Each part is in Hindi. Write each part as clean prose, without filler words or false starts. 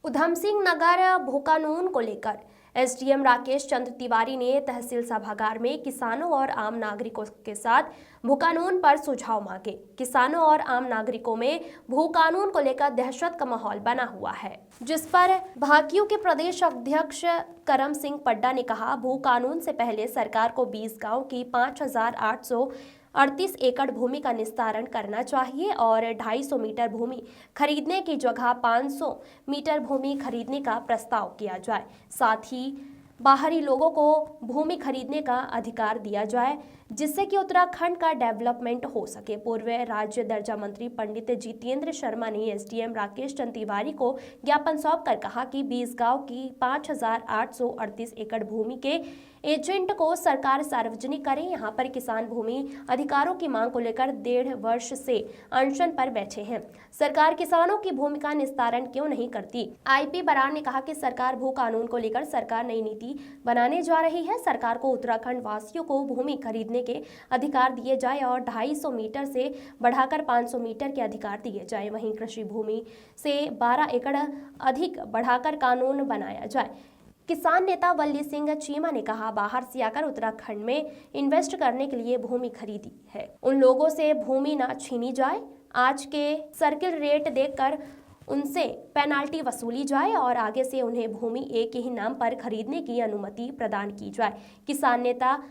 उधम सिंह नगर भूकानून को लेकर एसडीएम राकेश चंद्र तिवारी ने तहसील सभागार में किसानों और आम नागरिकों के साथ भूकानून पर सुझाव मांगे। किसानों और आम नागरिकों में भूकानून को लेकर दहशत का माहौल बना हुआ है, जिस पर भाकियू के प्रदेश अध्यक्ष करम सिंह पड्डा ने कहा, भूकानून से पहले सरकार को 20 गांव की 5838 एकड़ भूमि का निस्तारण करना चाहिए और 250 मीटर भूमि खरीदने की जगह 500 मीटर भूमि खरीदने का प्रस्ताव किया जाए। साथ ही बाहरी लोगों को भूमि खरीदने का अधिकार दिया जाए, जिससे कि उत्तराखंड का डेवलपमेंट हो सके। पूर्व राज्य दर्जा मंत्री पंडित जितेंद्र शर्मा ने एसडीएम राकेश चंद्र तिवारी को ज्ञापन सौंपकर कहा कि 20 गांव की 5838 एकड़ भूमि के एजेंट को सरकार सार्वजनिक करे। यहाँ पर किसान भूमि अधिकारों की मांग को लेकर 1.5 वर्ष से अनशन पर बैठे हैं। सरकार किसानों की भूमि का निस्तारण क्यों नहीं करती? आईपी बराड़ ने कहा कि सरकार भू कानून को लेकर सरकार नई नीति बनाने जा रही है। सरकार को उत्तराखंड वासियों को भूमि खरीदने के अधिकार दिए जाए और 250 मीटर से बढ़ाकर 500 मीटर के अधिकार दिए जाए। वहीं कृषि भूमि से 12 एकड़ अधिक बढ़ाकर कानून बनाया जाए। किसान नेता वल्ली सिंह चीमा ने कहा, बाहर से आकर उत्तराखंड में इन्वेस्ट करने के लिए भूमि खरीदी है, उन लोगों से भूमि ना छीनी जाए। आज के सर्किल रेट देखकर उनसे पेनाल्टी वसूली जाए और आगे से उन्हें भूमि एक ही नाम पर खरीदने की अनुमति प्रदान की जाए। किसान नेता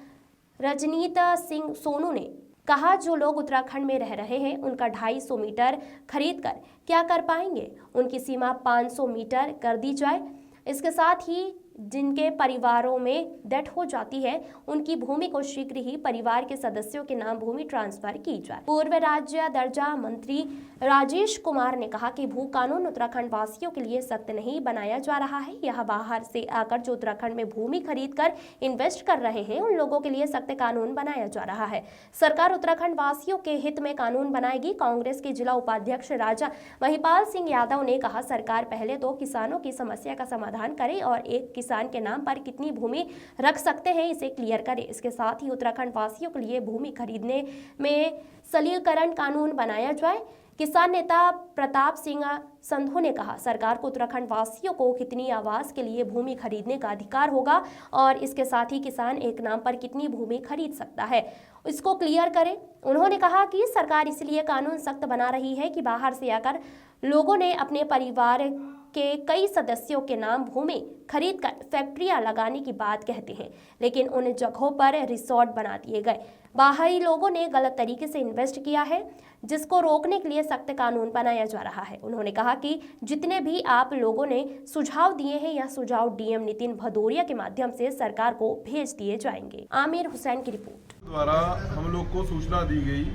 रजनीत सिंह सोनू ने कहा, जो लोग उत्तराखंड में रह रहे हैं उनका 250 मीटर खरीद कर क्या कर पाएंगे, उनकी सीमा 500 मीटर कर दी जाए। इसके साथ ही जिनके परिवारों में डेथ हो जाती है उनकी भूमि को शीघ्र ही परिवार के सदस्यों के नाम भूमि ट्रांसफर की जाए। पूर्व राज्य दर्जा मंत्री राजेश कुमार ने कहा कि भू कानून उत्तराखंड वासियों के लिए सख्त नहीं बनाया जा रहा है। यह बाहर से आकर जो उत्तराखंड में भूमि खरीद कर इन्वेस्ट कर रहे हैं उन लोगों के लिए सख्त कानून बनाया जा रहा है। सरकार उत्तराखंड वासियों के हित में कानून बनाएगी। कांग्रेस के जिला उपाध्यक्ष राजा महिपाल सिंह यादव ने कहा, सरकार पहले तो किसानों की समस्या का समाधान करे और एक किसान के नाम पर कितनी भूमि रख सकते हैं इसे क्लियर करे। इसके साथ ही उत्तराखंड वासियों के लिए भूमि खरीदने में सलीलकरण कानून बनाया जाए। किसान नेता प्रताप सिंह संधू ने कहा, सरकार को उत्तराखंड वासियों को कितनी आवास के लिए भूमि खरीदने का अधिकार होगा और इसके साथ ही किसान एक नाम पर कितनी भूमि खरीद सकता है इसको क्लियर करें। उन्होंने कहा कि सरकार इसलिए कानून सख्त बना रही है कि बाहर से आकर लोगों ने अपने परिवार के कई सदस्यों के नाम भूमि खरीदकर फैक्ट्रियां लगाने की बात कहते हैं, लेकिन उन जगहों पर रिसोर्ट बना दिए गए। बाहरी लोगों ने गलत तरीके से इन्वेस्ट किया है, जिसको रोकने के लिए सख्त कानून बनाया जा रहा है। उन्होंने कहा कि जितने भी आप लोगों ने सुझाव दिए हैं यह सुझाव डीएम नितिन भदौरिया के माध्यम से सरकार को भेज दिए जाएंगे। आमिर हुसैन की रिपोर्ट। द्वारा हम लोग को सूचना दी गई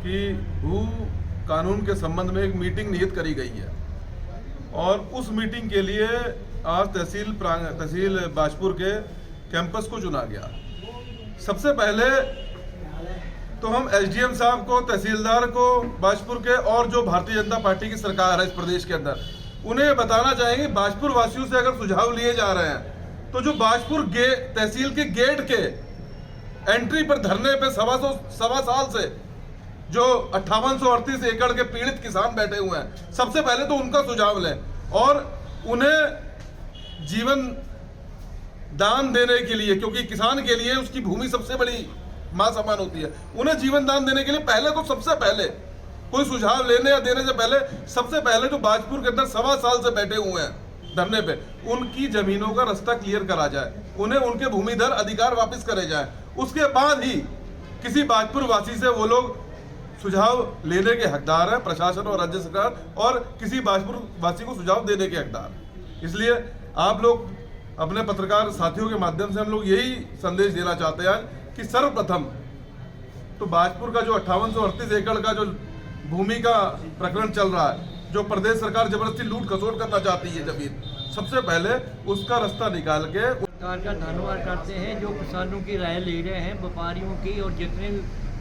कि भू कानून के संबंध में एक मीटिंग नियत करी गई है और उस मीटिंग के लिए आज तहसील बाजपुर के कैंपस को चुना गया। सबसे पहले तो हम एसडीएम साहब को, तहसीलदार को, बाजपुर के और जो भारतीय जनता पार्टी की सरकार है इस प्रदेश के अंदर, उन्हें बताना चाहेंगे बाजपुर वासियों से अगर सुझाव लिए जा रहे हैं तो जो बाजपुर तहसील के गेट के एंट्री पर धरने पे सवा साल से जो 5838 एकड़ के पीड़ित किसान बैठे हुए हैं, सबसे पहले तो उनका सुझाव लें और उन्हें जीवन दान देने के लिए, क्योंकि किसान के लिए उसकी भूमि सबसे बड़ी मां समान होती है, उन्हें जीवन दान देने के लिए पहले तो सबसे पहले कोई सुझाव लेने या देने से पहले सबसे पहले जो बाजपुर के अंदर सवा साल से बैठे हुए हैं धरने पे, उनकी जमीनों का रास्ता क्लियर करा जाए, उन्हें उनके भूमिधर अधिकार वापस करे जाए। उसके बाद ही किसी बाजपुर वासी से वो लोग सुझाव लेने के हकदार हैं, प्रशासन और राज्य सरकार, और किसी बाजपुर वासी को सुझाव देने के हकदार। इसलिए आप लोग अपने पत्रकार साथियों के माध्यम से हम लोग यही संदेश देना चाहते हैं कि सर्वप्रथम तो बाजपुर का जो 5838 एकड़ का जो भूमि का प्रकरण चल रहा है, जो प्रदेश सरकार जबरदस्ती लूट खसोट करना चाहती है जमीन, सबसे पहले उसका रास्ता निकाल के सरकार का धन्यवाद करते हैं जो किसानों की राय ले रहे हैं, व्यापारियों की और जितने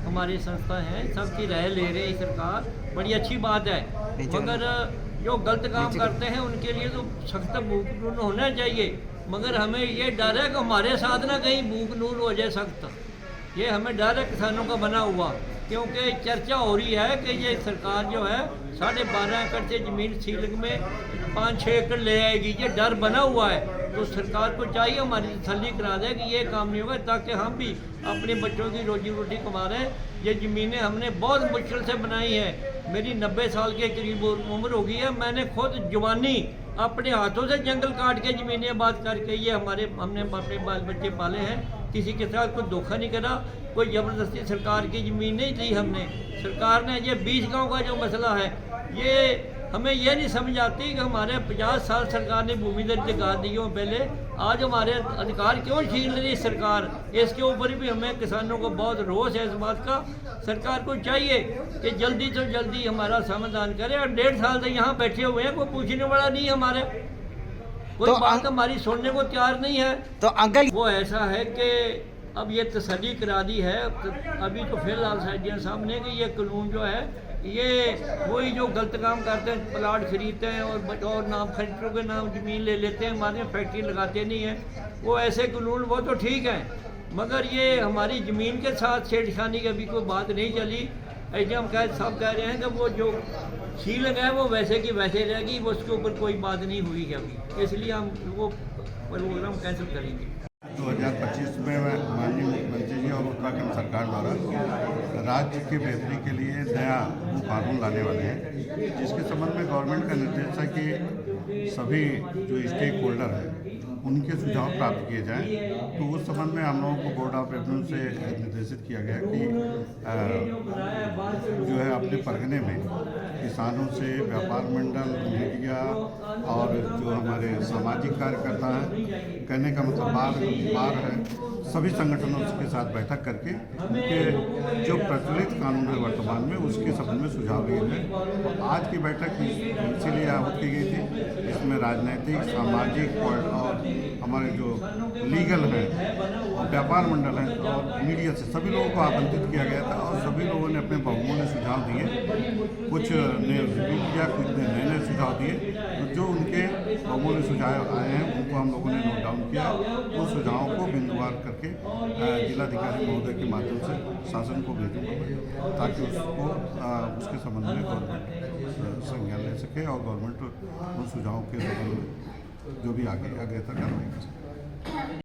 हमारी संस्था हैं सबकी राय ले रहे हैं सरकार, बड़ी अच्छी बात है। मगर जो गलत काम करते हैं उनके लिए तो सख्त कानून होना चाहिए, मगर हमें ये डर है कि हमारे साथ ना कहीं कानून हो जाए सख्त, ये हमें डर है किसानों का बना हुआ। क्योंकि चर्चा हो रही है कि ये सरकार जो है 12.5 एकड़ से ज़मीन सीलिंग में 5-6 एकड़ ले आएगी, ये डर बना हुआ है। तो सरकार को चाहिए हमारी तसल्ली करा दे कि ये काम नहीं होगा, ताकि हम भी अपने बच्चों की रोजी रोटी कमा रहे हैं। ये ज़मीनें हमने बहुत मुश्किल से बनाई है। मेरी 90 साल के करीब उम्र हो गई है। मैंने खुद जवानी अपने हाथों से जंगल काट के ज़मीनें आबाद करके ये हमने अपने बाल बच्चे पाले हैं। किसी के साथ कोई धोखा नहीं करा, कोई ज़बरदस्ती सरकार की ज़मीन नहीं दी हमने। सरकार ने ये 20 गाँव का जो मसला है, ये हमें ये नहीं समझ आती कि हमारे 50 साल सरकार ने भूमि अधिकार दिए हो पहले, आज हमारे अधिकार क्यों छीन रही सरकार। इसके ऊपर भी हमें किसानों को बहुत रोष है इस बात का। सरकार को चाहिए कि जल्दी से जल्दी हमारा समाधान करे। और 1.5 साल से यहाँ बैठे हुए हैं, कोई पूछने वाला नहीं हमारे, कोई तो बात हमारी सुनने को तैयार नहीं है। तो अंकल वो ऐसा है कि अब ये तसल्ली करा दी है अभी तो फिलहाल साइडियन साहब ने कि ये कानून जो है, ये वही जो गलत काम करते हैं, प्लाट खरीदते हैं और नाम खरीदों के नाम ज़मीन ले लेते हैं, हमारे यहाँ फैक्ट्री लगाते नहीं हैं। वो ऐसे कानून वो तो ठीक है, मगर ये हमारी ज़मीन के साथ छेड़छानी की अभी कोई बात नहीं चली। ऐसे हम साहब कह रहे हैं कि वो जो सीलिंग है वो वैसे की वैसे रहेगी, वो उसके ऊपर कोई बात नहीं हुई है अभी, इसलिए हम वो प्रोग्राम कैंसिल करेंगे। 2025 में माननीय मुख्यमंत्री जी और उत्तराखंड सरकार द्वारा राज्य की बेहतरी के लिए नया कानून लाने वाले हैं, जिसके संबंध में गवर्नमेंट का निर्देश है कि सभी जो स्टेक होल्डर हैं उनके सुझाव प्राप्त किए जाएं। तो उस संबंध में हम लोगों को बोर्ड ऑफ रेवेन्यू से निर्देशित किया गया कि जो है अपने परगने में किसानों से, व्यापार मंडल, मीडिया और जो हमारे सामाजिक कार्यकर्ता हैं, कहने का मतलब बार है, सभी संगठनों के साथ बैठक करके उनके जो प्रचलित कानून है वर्तमान में उसके संबंध में सुझाव लिए गए। तो आज की बैठक इसीलिए आहूत की गई थी। इसमें राजनीतिक, सामाजिक और हमारे जो लीगल हैं, व्यापार मंडल हैं और मीडिया से सभी लोगों को आमंत्रित किया गया था और सभी लोगों ने अपने बहुमूल्य सुझाव दिए। कुछ ने रिव्यू किया, कुछ ने नए सुझाव दिए। तो जो उनके बहुमूल्य सुझाव आए हैं उनको हम लोगों ने नोट डाउन किया। उन सुझावों को बिंदुवार करके जिलाधिकारी महोदय के माध्यम से शासन को भेजूंगा, ताकि उसको उसके संबंध में गवर्नमेंट संज्ञान ले सके और गवर्नमेंट उन सुझावों के संबंध में जो भी आगे तक कार्रवाई कर सके।